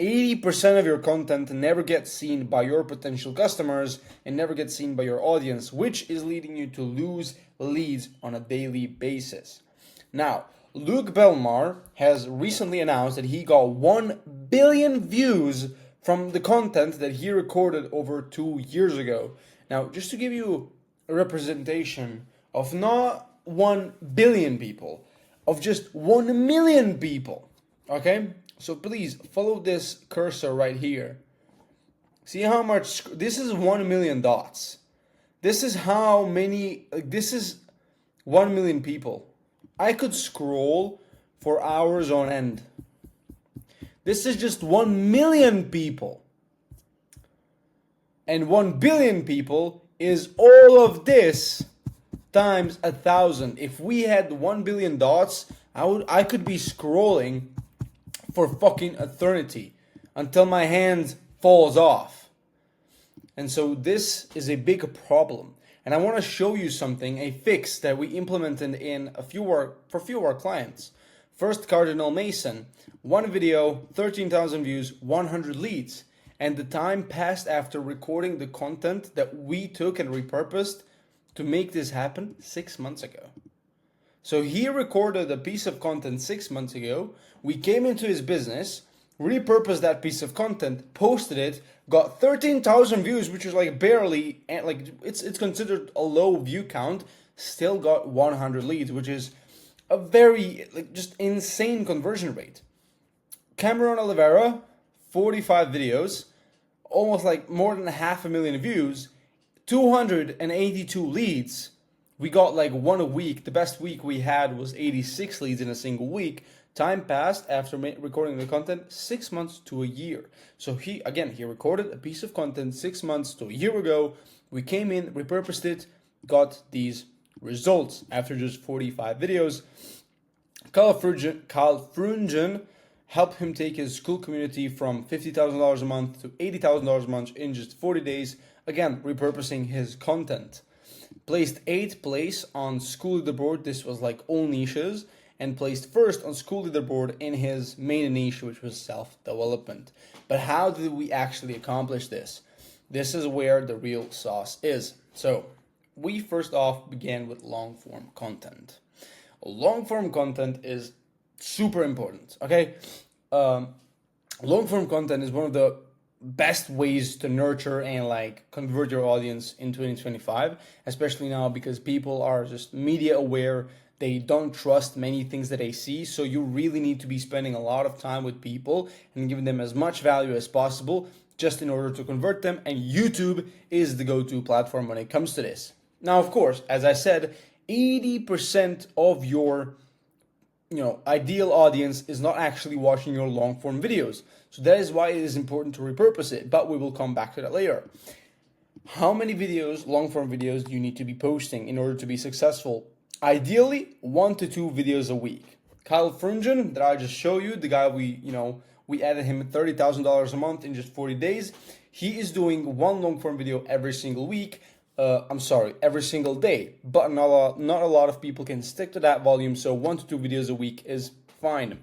80% of your content never gets seen by your potential customers and never gets seen by your audience, which is leading you to lose leads on a daily basis. Now, Luke Belmar has recently announced that he got 1 billion views from the content that he recorded over 2 years ago. Now, just to give you a representation of not 1 billion people, of just 1 million people, okay? So please follow this cursor right here. See how much, this is 1 million dots. This is how many, this is 1 million people. I could scroll for hours on end. This is just 1 million people. And 1 billion people is all of this times 1,000. If we had 1 billion dots, I could be scrolling for fucking eternity until my hand falls off. And so this is a big problem. And I want to show you something, a fix that we implemented in for a few of our clients. First, Cardinal Mason, one video, 13,000 views, 100 leads. And the time passed after recording the content that we took and repurposed to make this happen 6 months ago. So he recorded a piece of content 6 months ago. We came into his business, repurposed that piece of content, posted it, got 13,000 views, which is like barely, like it's considered a low view count, still got 100 leads, which is a very, like, just insane conversion rate. Cameron Oliveira, 45 videos, almost like more than 500,000 views, 282 leads. We got like one a week. The best week we had was 86 leads in a single week. Time passed after recording the content 6 months to a year. So he recorded a piece of content 6 months to a year ago. We came in, repurposed it, got these results after just 45 videos. Carl Frungen helped him take his school community from $50,000 a month to $80,000 a month in just 40 days. Again, repurposing his content. Placed 8th place on school leaderboard. This was like all niches. And placed first on school leaderboard in his main niche, which was self-development. But how did we actually accomplish this? This is where the real sauce is. So we first off began with long-form content. Long-form content is super important, okay? Long-form content is one of the best ways to nurture and like convert your audience in 2025, especially now because people are just media aware. They don't trust many things that they see. So you really need to be spending a lot of time with people and giving them as much value as possible just in order to convert them. And YouTube is the go-to platform when it comes to this. Now, of course, as I said, 80% of your ideal audience is not actually watching your long form videos. So that is why it is important to repurpose it, but we will come back to that later. How many videos, long form videos, do you need to be posting in order to be successful? Ideally, 1 to 2 videos a week. Kyle Frungen, that I just showed you, the guy we added him $30,000 a month in just 40 days. He is doing one long form video every single week. Every single day, but not a lot of people can stick to that volume, so 1 to 2 videos a week is fine.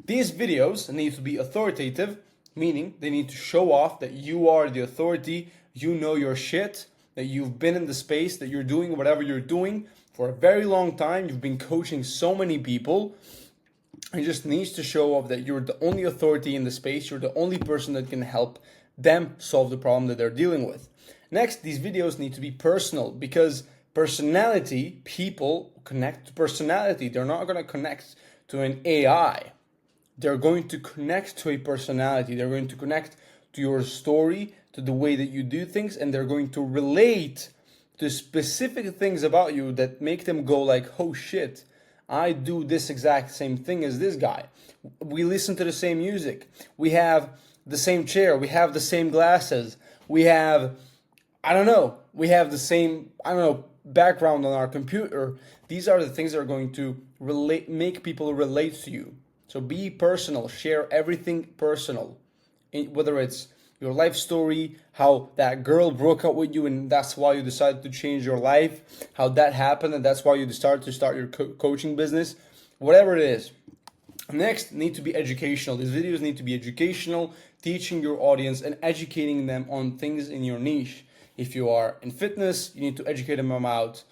These videos need to be authoritative, meaning they need to show off that you are the authority, you know your shit, that you've been in the space, that you're doing whatever you're doing for a very long time, you've been coaching so many people. It just needs to show off that you're the only authority in the space, you're the only person that can help them solve the problem that they're dealing with. Next, these videos need to be personal because personality, people connect to personality. They're not going to connect to an AI. They're going to connect to a personality. They're going to connect to your story, to the way that you do things, and they're going to relate to specific things about you that make them go like, oh shit, I do this exact same thing as this guy. We listen to the same music. We have the same chair. We have the same glasses. We have we have the same, background on our computer. These are the things that are going to make people relate to you. So be personal, share everything personal, whether it's your life story, how that girl broke up with you and that's why you decided to change your life, how that happened and that's why you decided to start your coaching business, whatever it is. Next, need to be educational. These videos need to be educational, teaching your audience and educating them on things in your niche. If you are in fitness, you need to educate them about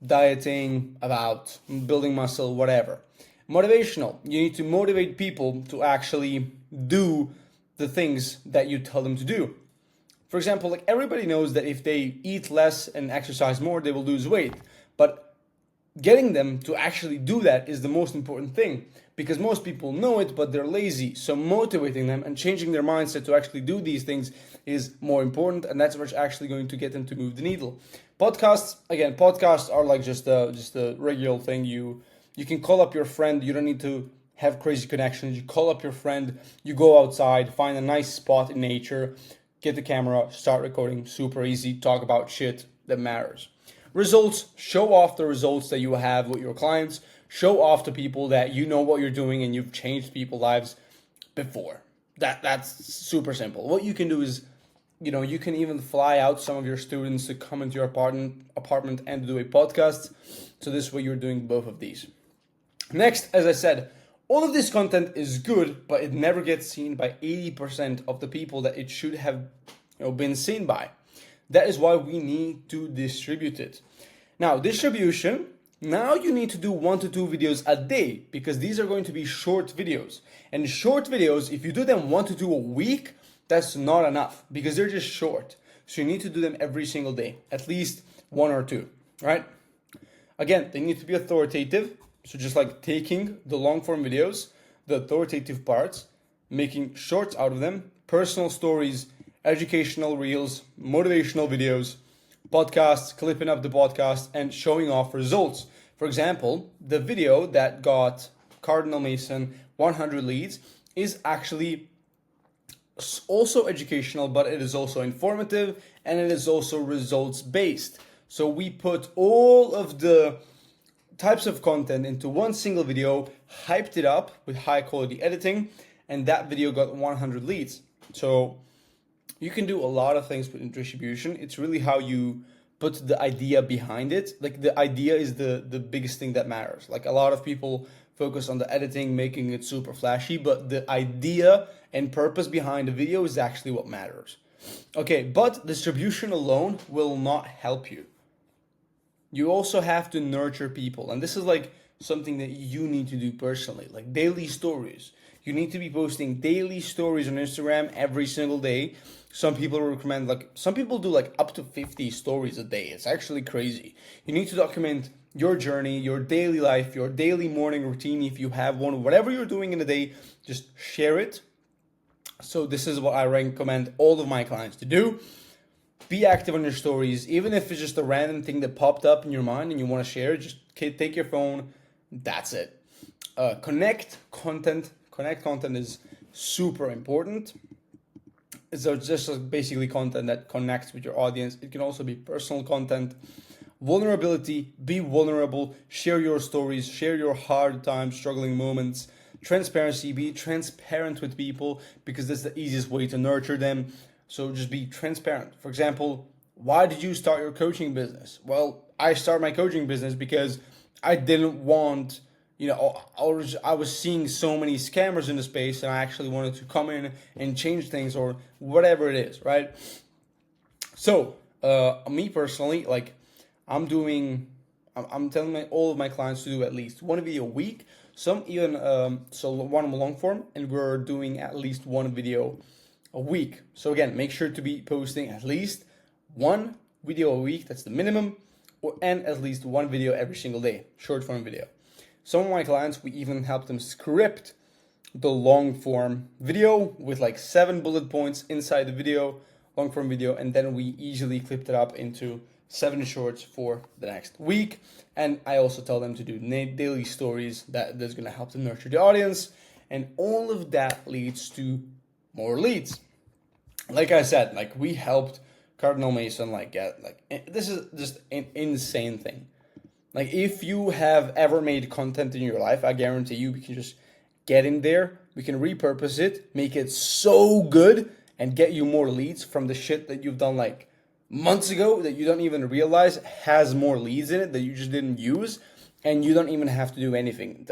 dieting, about building muscle, whatever. Motivational, you need to motivate people to actually do the things that you tell them to do. For example, like everybody knows that if they eat less and exercise more, they will lose weight. But getting them to actually do that is the most important thing, because most people know it, but they're lazy. So motivating them and changing their mindset to actually do these things is more important, and that's what's actually going to get them to move the needle. Podcasts are like just a regular thing. You can call up your friend. You don't need to have crazy connections. You call up your friend. You go outside, find a nice spot in nature, get the camera, start recording. Super easy. Talk about shit that matters. Results, show off the results that you have with your clients. Show off to people that you know what you're doing and you've changed people's lives before. That's super simple. What you can do is, you can even fly out some of your students to come into your apartment and do a podcast. So this way you're doing both of these. Next, as I said, all of this content is good, but it never gets seen by 80% of the people that it should have been seen by. That is why we need to distribute it. Now, distribution, now you need to do 1 to 2 videos a day, because these are going to be short videos. And short videos, if you do them 1 to 2 a week, that's not enough, because they're just short. So you need to do them every single day, at least 1 or 2, right? Again, they need to be authoritative. So just like taking the long form videos, the authoritative parts, making shorts out of them, personal stories, educational reels, motivational videos, podcasts, clipping up the podcast, and showing off results. For example, the video that got Cardinal Mason 100 leads is actually also educational, but it is also informative, and it is also results based. So we put all of the types of content into one single video, hyped it up with high quality editing, and that video got 100 leads. So you can do a lot of things with distribution. It's really how you put the idea behind it. Like the idea is the biggest thing that matters. Like a lot of people focus on the editing, making it super flashy, but the idea and purpose behind the video is actually what matters. Okay, but distribution alone will not help you. You also have to nurture people. And this is like something that you need to do personally, like daily stories. You need to be posting daily stories on Instagram every single day. Some people recommend, some people do up to 50 stories a day. It's actually crazy. You need to document your journey, your daily life, your daily morning routine. If you have one, whatever you're doing in the day, just share it. So this is what I recommend all of my clients to do. Be active on your stories, even if it's just a random thing that popped up in your mind and you want to share it. Just take your phone. That's it. Connect content. Connect content is super important. So it's just basically content that connects with your audience. It can also be personal content. Vulnerability, be vulnerable, share your stories, share your hard times, struggling moments. Transparency, be transparent with people, because that's the easiest way to nurture them. So just be transparent. For example, why did you start your coaching business? Well, I started my coaching business because I didn't want, I was seeing so many scammers in the space, and I actually wanted to come in and change things, or whatever it is, right? So, me personally, I'm telling all of my clients to do at least one video a week. Some even, one long form, and we're doing at least one video a week. So again, make sure to be posting at least one video a week. That's the minimum, and at least one video every single day, short form video. Some of my clients, we even help them script the long form video with 7 bullet points inside the video, long form video, and then we easily clipped it up into 7 shorts for the next week. And I also tell them to do daily stories that's going to help them nurture the audience, and all of that leads to more leads. Like I said, we helped Cardinal Mason this is just an insane thing. If you have ever made content in your life, I guarantee you we can just get in there, we can repurpose it, make it so good, and get you more leads from the shit that you've done months ago that you don't even realize has more leads in it that you just didn't use. and you don't even have to do anything.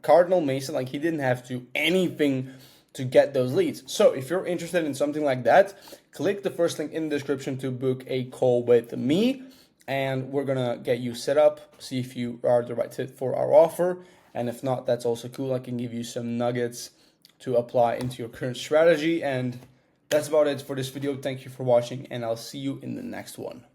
Cardinal Mason, like, he didn't have to do anything to get those leads. So if you're interested in something like that, click the first link in the description to book a call with me, and we're gonna get you set up, see if you are the right fit for our offer. And if not, that's also cool. I can give you some nuggets to apply into your current strategy. And that's about it for this video. Thank you for watching, and I'll see you in the next one.